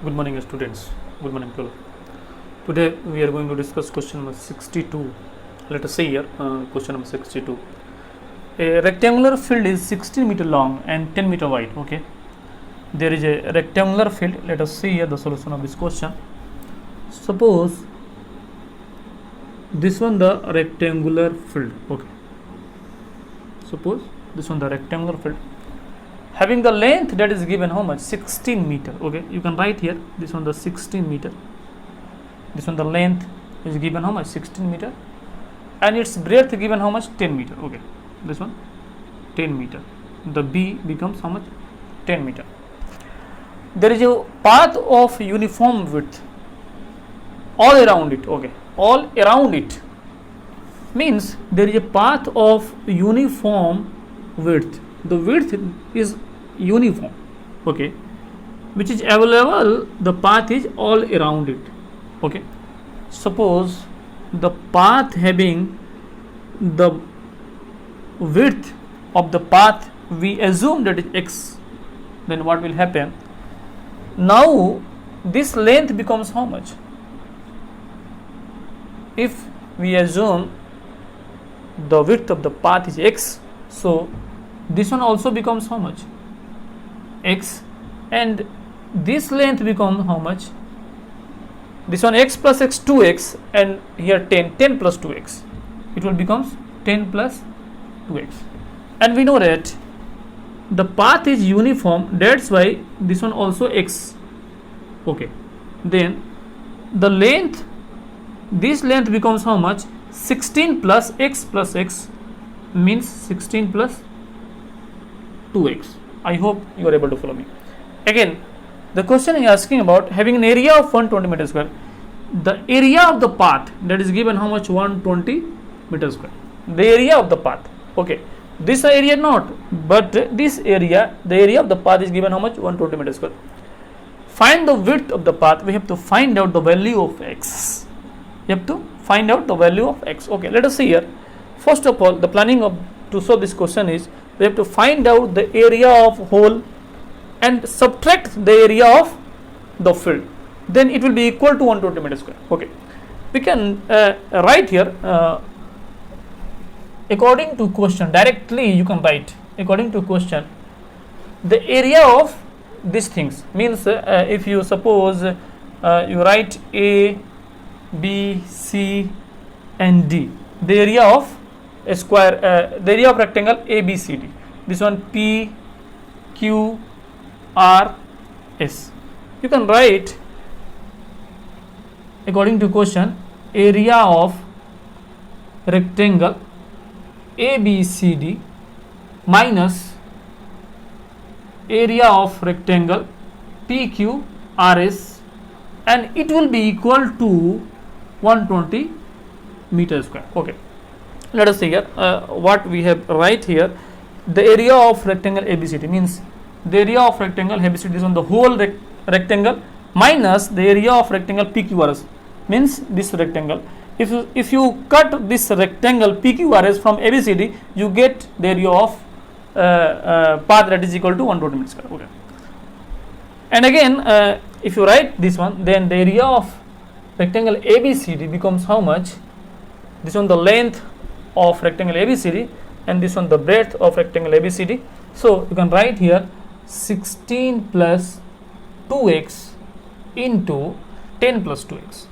Good morning, students. Good morning to all. Today we are going to discuss question number 62. Let us say here question number 62. A rectangular field is 16 meter long and 10 meter wide. Okay, there is a rectangular field. Let us see here the solution of this question. Suppose this one the rectangular field. Okay, suppose this one the rectangular field having the length that is given how much 16 meter. Okay, you can write here this one the 16 meter, this one the length is given how much 16 meter, and its breadth given how much 10 meter. Okay, this one 10 meter, the B becomes how much 10 meter. There is a path of uniform width all around it. Okay, all around it means there is a path of uniform width. The width is uniform, okay, which is available. The path is all around it. Okay, suppose the path having the width of the path, we assume that is x, then what will happen? Now this length becomes how much? If we assume the width of the path is x, so this one also becomes how much? X, and this length becomes how much? This one x plus x 2x, and here 10 plus 2x, it will becomes 10 plus 2x, and we know that the path is uniform, that's why this one also x. Okay, then the length, this length becomes how much? 16 plus x means 16 plus 2x. I hope you are able to follow me. Again, the question is asking about having an area of 120 meter square. The area of the path that is given how much? 120 meter square. The area of the path. Okay, this area not, but this area, the area of the path is given how much? 120 meter square. Find the width of the path. We have to find out the value of x. You have to find out the value of x. Okay, let us see here. First of all, the planning of to solve this question is we have to find out the area of hole and subtract the area of the field, then it will be equal to 120 meter square. Okay, we can write here according to question, directly you can write according to question the area of these things. Means if you suppose you write A, B, C and D, the area of a square, the area of rectangle ABCD, this one P, Q, R, S. You can write according to question area of rectangle ABCD minus area of rectangle PQRS, and it will be equal to 120 meter square. Okay, let us see here what we have right here. The area of rectangle ABCD means the area of rectangle ABCD is on the whole rectangle minus the area of rectangle PQRS, means this rectangle. If you cut this rectangle PQRS from ABCD, you get the area of path that is equal to 120 meter square. Okay, and again if you write this one, then the area of rectangle ABCD becomes how much? This one the length of rectangle ABCD, and this one the breadth of rectangle ABCD. So you can write here 16 plus 2x into 10 plus 2x,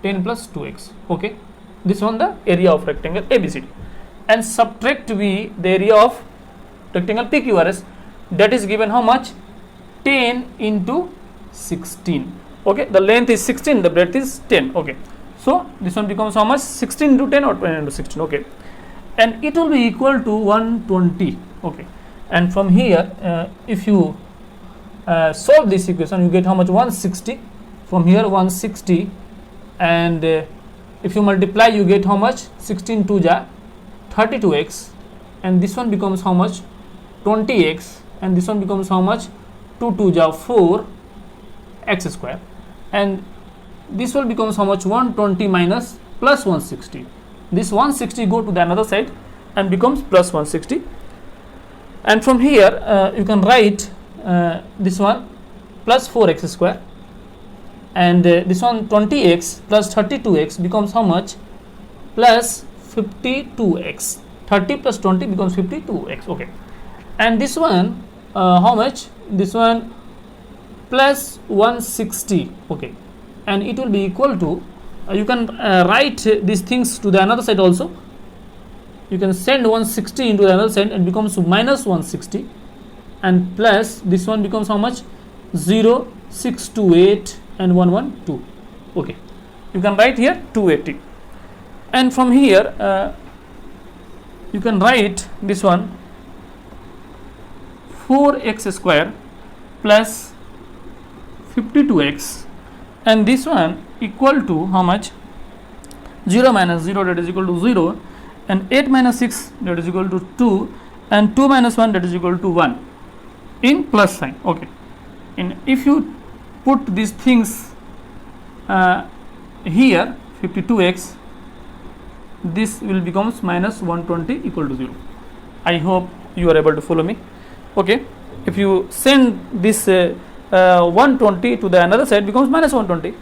10 plus 2x. Okay, this one the area of rectangle ABCD, and subtract the area of rectangle PQRS, that is given how much? 10 into 16. Okay, the length is 16, the breadth is 10. Okay, so this one becomes how much? 16 into 10 or 10 into 16. Okay, and it will be equal to 120. Okay, and from here if you solve this equation, you get how much? 160. From here 160, and if you multiply, you get how much? 16 2 ja 32x, and this one becomes how much? 20x, and this one becomes how much? 2 2 ja 4 x square, and this will becomes how much? 120 minus plus 160. This 160 go to the another side and becomes plus 160, and from here you can write this one plus 4x square, and this one 20x plus 32x becomes how much? Plus 52x. 30 plus 20 becomes 52x. Okay, and this one how much? This one plus 160. Okay, and it will be equal to you can write these things to the another side also. You can send 160 into the other side and becomes minus 160, and plus this one becomes how much? 0, 628 and 112. Okay, you can write here 280, and from here you can write this one 4x square plus 52x, and this one equal to how much? 0 minus 0, that is equal to 0, and 8 minus 6, that is equal to 2, and 2 minus 1, that is equal to 1 in plus sign. Okay, and if you put these things here, 52x, this will becomes minus 120 equal to 0. I hope you are able to follow me. Okay, if you send this 120 to the another side, becomes minus 120,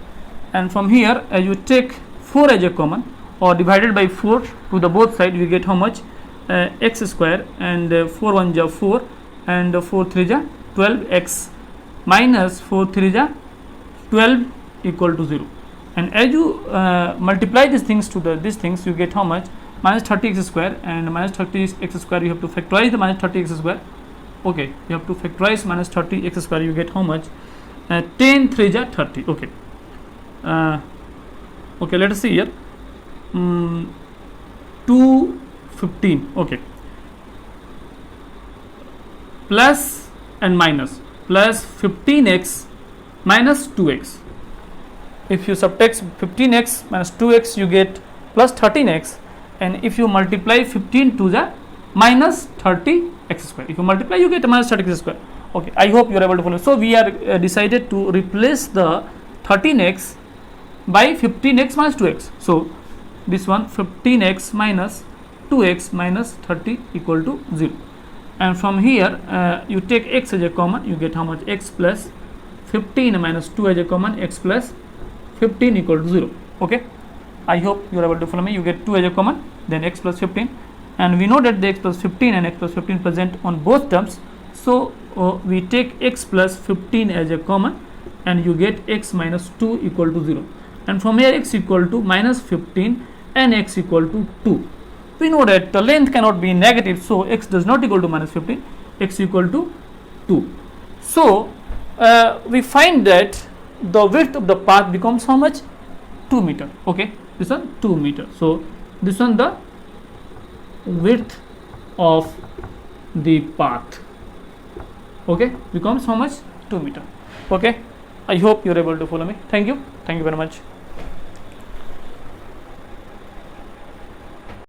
and from here you take 4 as a common, or divided by 4 to the both side, we get how much? X square, and 4 1 ja 4, and 4 3 ja 12x minus 4 3 ja 12 equal to 0. And as you multiply these things to these things, you get how much? Minus 30x square, and minus 30x square you have to factorize the minus 30x square. Okay, you have to factorize minus 30x square, you get how much? 10 3 ja 30. Okay, okay, let us see here. 215. Okay, plus and minus, plus 15x minus 2x. If you subtract 15x minus 2x, you get plus 13x, and if you multiply 15 to the minus 30x square, if you multiply, you get minus 30x square. Okay, I hope you are able to follow. So we are decided to replace the 13x by 15x minus 2x. So this one 15x minus 2x minus 30 equal to 0, and from here you take x as a common, you get how much? X plus 15 minus 2 as a common, x plus 15 equal to 0. Okay, I hope you are able to follow me. You get 2 as a common, then x plus 15, and we know that the x plus 15 and x plus 15 present on both terms, so we take x plus 15 as a common, and you get x minus 2 equal to 0, and from here x equal to minus 15 and x equal to 2. We know that the length cannot be negative, so x does not equal to minus 15, x equal to 2. So we find that the width of the path becomes how much? 2 meter. Okay, this one 2 meter. So this one the width of the path, okay, becomes how much? 2 meter. Okay, I hope you are able to follow me. Thank you very much.